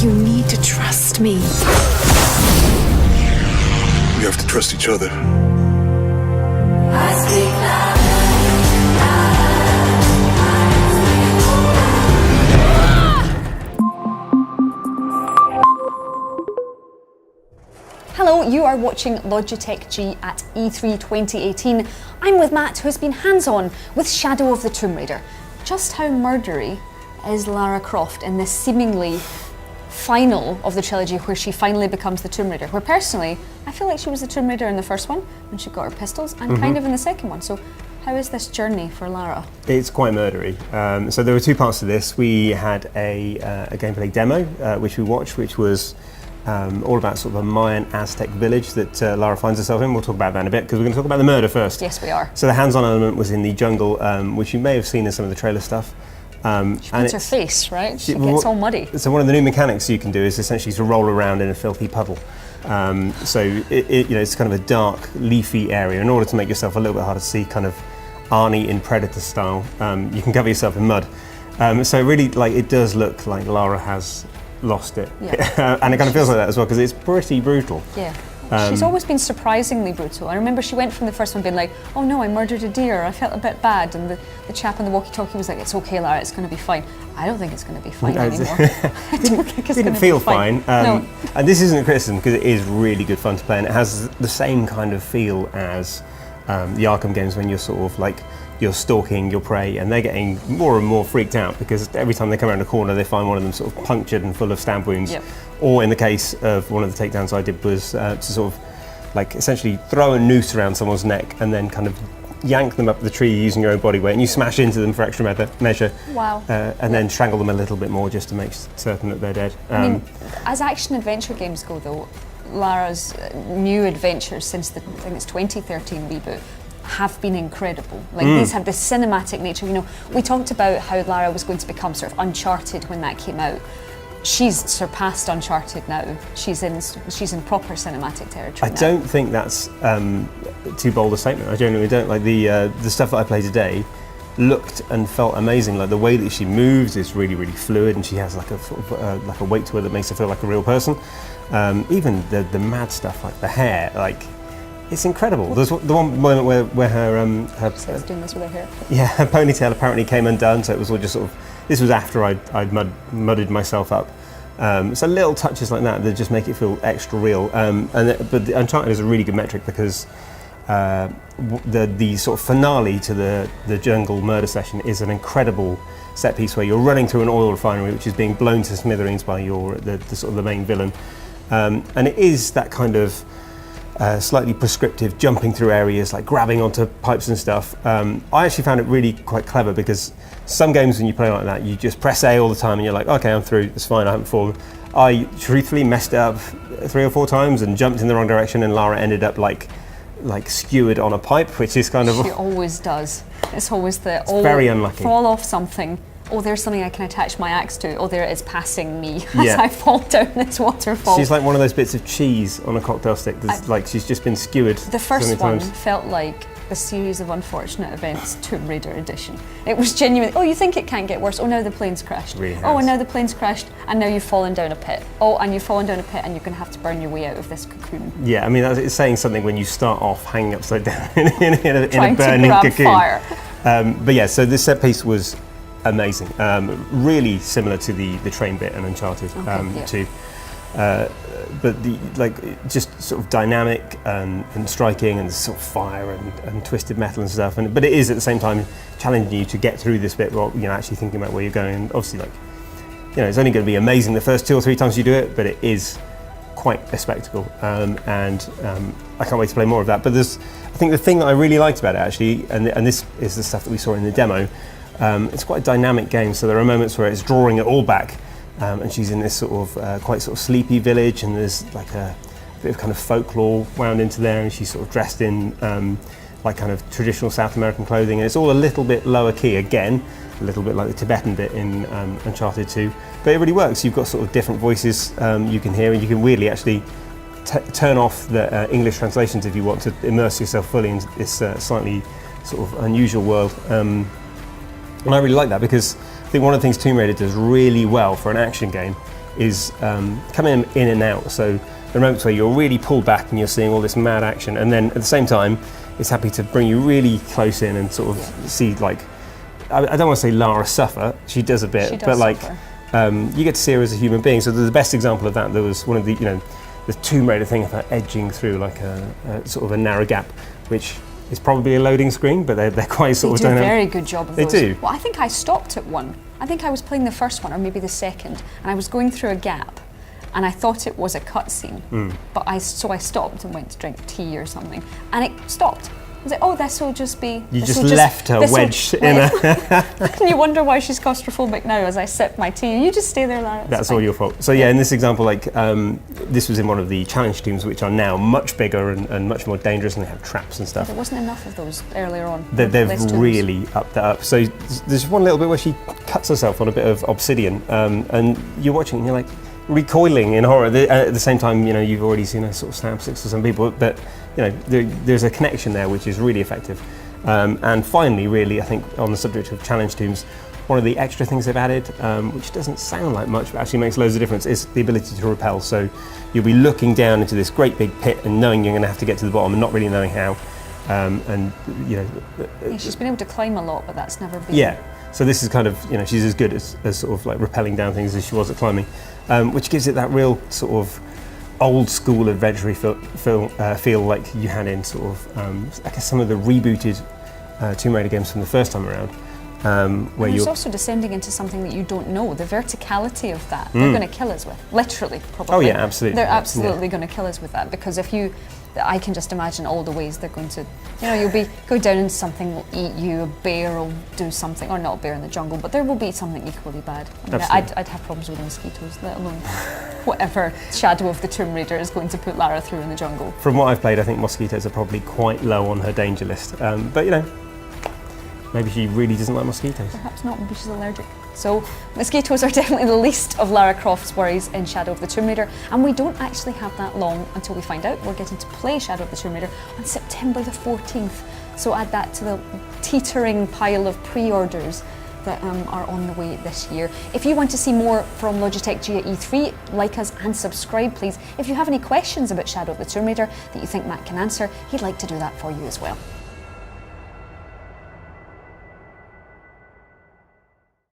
You need to trust me. We have to trust each other. Hello, you are watching Logitech G at E3 2018. I'm with Matt, who has been hands-on with Shadow of the Tomb Raider. Just how murdery is Lara Croft in this seemingly final of the trilogy where she finally becomes the Tomb Raider? Where personally, I feel like she was the Tomb Raider in the first one when she got her pistols, and kind of in the second one. So how is this journey for Lara? It's quite murdery. So there were two parts to this. We had a gameplay demo, which we watched, which was all about sort of a Mayan Aztec village that Lara finds herself in. We'll talk about that in a bit because we're going to talk about the murder first. Yes, we are. So the hands-on element was in the jungle, which you may have seen in some of the trailer stuff. She puts her face, right? She gets all muddy. So one of the new mechanics you can do is essentially to roll around in a filthy puddle. So it's kind of a dark, leafy area. In order to make yourself a little bit harder to see, kind of Arnie in Predator style, you can cover yourself in mud. So really, like, it does look like Lara has lost it. Yeah. And it kind of feels like that as well because it's pretty brutal. Yeah. She's always been surprisingly brutal. I remember she went from the first one being like, oh no, I murdered a deer, I felt a bit bad, and the chap on the walkie-talkie was like, it's okay, Lara, it's going to be fine. I don't think it's going to be fine anymore. I don't think it's going to feel be fine. No. And this isn't a criticism because it is really good fun to play, and it has the same kind of feel as the Arkham games when you're sort of like, you're stalking your prey and they're getting more and more freaked out because every time they come around a corner they find one of them sort of punctured and full of stab wounds. Yep. Or in the case of one of the takedowns I did was to sort of like essentially throw a noose around someone's neck and then kind of yank them up the tree using your own body weight, and you smash into them for extra measure. Wow. And then strangle them a little bit more just to make certain that they're dead. I mean, as action adventure games go though, Lara's new adventures since the, I think it's 2013 reboot, have been incredible. Like these have this cinematic nature. You know, we talked about how Lara was going to become sort of Uncharted when that came out. She's surpassed Uncharted now. She's in proper cinematic territory. I don't think that's too bold a statement. I genuinely don't. Like the stuff that I played today looked and felt amazing. Like the way that she moves is really, really fluid, and she has like a sort of like a weight to her that makes her feel like a real person. Even the mad stuff, like the hair, like. It's incredible. There's the one moment where her So I was doing this with her hair. Yeah, her ponytail apparently came undone, so it was all just sort of. This was after I'd mudded myself up. So little touches like that just make it feel extra real. But the Uncharted is a really good metric because the sort of finale to the jungle murder session is an incredible set piece where you're running through an oil refinery which is being blown to smithereens by the sort of the main villain, and it is that kind of. Slightly prescriptive, jumping through areas, like grabbing onto pipes and stuff. I actually found it really quite clever because some games when you play like that, you just press A all the time and you're like, okay, I'm through, it's fine, I haven't fallen. I truthfully messed it up 3 or 4 times and jumped in the wrong direction, and Lara ended up like skewered on a pipe, which is kind of... She always does. It's always very unlucky. Fall off something. Oh, there's something I can attach my axe to. Oh, there it is passing me as I fall down this waterfall. She's like one of those bits of cheese on a cocktail stick that's like she's just been skewered. The first so many one times. felt like a series of unfortunate events, Tomb Raider edition. It was genuine. Oh, you think it can't get worse? Oh, now the plane's crashed. Really has. Oh, and now the plane's crashed, and now you've fallen down a pit. Oh, and you've fallen down a pit, and you're going to have to burn your way out of this cocoon. Yeah, I mean, it's saying something when you start off hanging upside down in a Trying burning to grab cocoon. Fire. But yeah, so this set piece was amazing. Really similar to the train bit and Uncharted 2. But just sort of dynamic and striking, and sort of fire and twisted metal and stuff. But it is at the same time challenging you to get through this bit while actually thinking about where you're going. And obviously, it's only going to be amazing the first 2 or 3 times you do it, but it is quite a spectacle. I can't wait to play more of that. But I think the thing that I really liked about it actually, and this is the stuff that we saw in the demo. It's quite a dynamic game, so there are moments where it's drawing it all back, and she's in this sort of quite sort of sleepy village, and there's like a bit of kind of folklore wound into there, and she's sort of dressed in like kind of traditional South American clothing, and it's all a little bit lower key again, a little bit like the Tibetan bit in Uncharted 2, but it really works. You've got sort of different voices you can hear, and you can weirdly actually turn off the English translations if you want to immerse yourself fully in this slightly sort of unusual world. And I really like that because I think one of the things Tomb Raider does really well for an action game is coming in and out. So the moments where you're really pulled back and you're seeing all this mad action, and then at the same time, it's happy to bring you really close in and sort of see, like, I don't want to say Lara suffer. She does a bit, She does but like suffer. you get to see her as a human being. So the best example of that, there was one of the, the Tomb Raider thing of her edging through like a sort of a narrow gap, which is probably a loading screen, but they're quite sort They of do a dynamic. very good job of They those. do. Well, I think I stopped at one. I think I was playing the first one or maybe the second, and I was going through a gap, and I thought it was a cutscene, but I stopped and went to drink tea or something, and it stopped. I was like, oh, this will just be... You just left her wedged in a... And you wonder why she's claustrophobic now as I sip my tea. You just stay there, Lara. That's all your fault. So yeah, in this example, like this was in one of the challenge teams, which are now much bigger and much more dangerous, and they have traps and stuff. There wasn't enough of those earlier on. They've really upped that up. So there's one little bit where she cuts herself on a bit of obsidian, and you're watching and you're like recoiling in horror. At the same time, you've already seen her sort of stab six or some people, but there's a connection there which is really effective. And finally, really, I think on the subject of challenge tombs, one of the extra things they've added, which doesn't sound like much but actually makes loads of difference, is the ability to rappel. So you'll be looking down into this great big pit and knowing you're going to have to get to the bottom and not really knowing how. Yeah, she's been able to climb a lot, but that's never been... Yeah, so this is kind of, she's as good as sort of like rappelling down things as she was at climbing, which gives it that real sort of old school adventure feel like you had in sort of, I guess, some of the rebooted Tomb Raider games from the first time around. Where and you're it's also descending into something that you don't know. The verticality of that, they're going to kill us with. Literally, probably. Oh yeah, absolutely. They're absolutely going to kill us with that, because I can just imagine all the ways they're going to, you'll go down into something will eat you, a bear will do something, or not a bear in the jungle, but there will be something equally bad. I'd have problems with the mosquitoes, let alone whatever Shadow of the Tomb Raider is going to put Lara through in the jungle. From what I've played, I think mosquitoes are probably quite low on her danger list, but maybe she really doesn't like mosquitoes. Perhaps not, maybe she's allergic. So mosquitoes are definitely the least of Lara Croft's worries in Shadow of the Tomb Raider, and we don't actually have that long until we find out we're getting to play Shadow of the Tomb Raider on September the 14th. So add that to the teetering pile of pre-orders that are on the way this year. If you want to see more from Logitech G at E3, like us and subscribe please. If you have any questions about Shadow of the Tomb Raider that you think Matt can answer, he'd like to do that for you as well.